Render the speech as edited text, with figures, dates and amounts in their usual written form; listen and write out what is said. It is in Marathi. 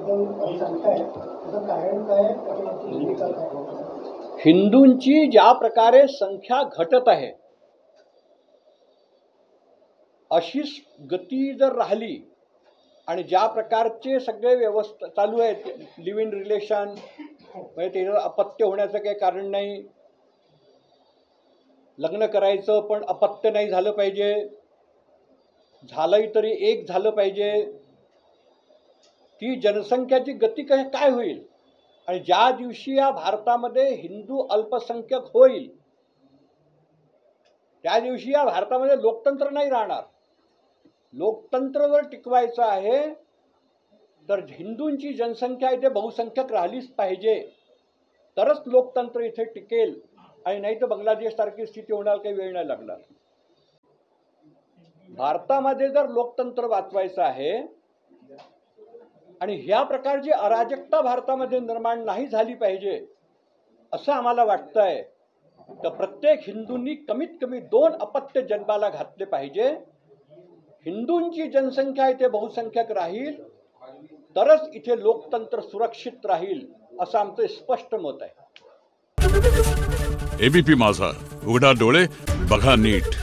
एकदम संख्या आहे, त्याचं कारण काय? त्याच्यावरती भूमिका काय? हिंदूंची ज्या प्रकारे संख्या घटत आहे अशीच गती जर राहिली आणि ज्या प्रकारचे सगळे व्यवस्था चालू आहेत, लिव्ह इन रिलेशन, म्हणजे त्याचं अपत्य होण्याचं काही कारण नाही, लग्न करायचं पण अपत्य नाही झालं पाहिजे, झालंही तरी एक झालं पाहिजे, ती जनसंख्याची गती काय होईल? आणि ज्या दिवशी या भारतामध्ये हिंदू अल्पसंख्यक होईल त्या दिवशी या भारतामध्ये लोकतंत्र नाही राहणार. लोकतंत्र जर टिकवायचं आहे तर हिंदूंची जनसंख्या इथे बहुसंख्यक राहिलीच पाहिजे, तरच लोकतंत्र इथे टिकेल. आणि नाही तर बांगलादेश सारखी स्थिती होणार, काही वेळ नाही लागणार. भारतामध्ये जर लोकतंत्र वाचवायचं आहे आणि ह्या प्रकारची अराजकता भारतामध्ये निर्माण नाही झाली पाहिजे असं आम्हाला वाटतंय, तर प्रत्येक हिंदूंनी कमीत कमी 2 अपत्य जन्माला घातले पाहिजे. हिंदूंची जनसंख्या इथे बहुसंख्यक राहील तरच इथे लोकतंत्र सुरक्षित राहील असं आमचं स्पष्ट मत आहे. एबीपी माझा, उघडा डोळे बघा नीट.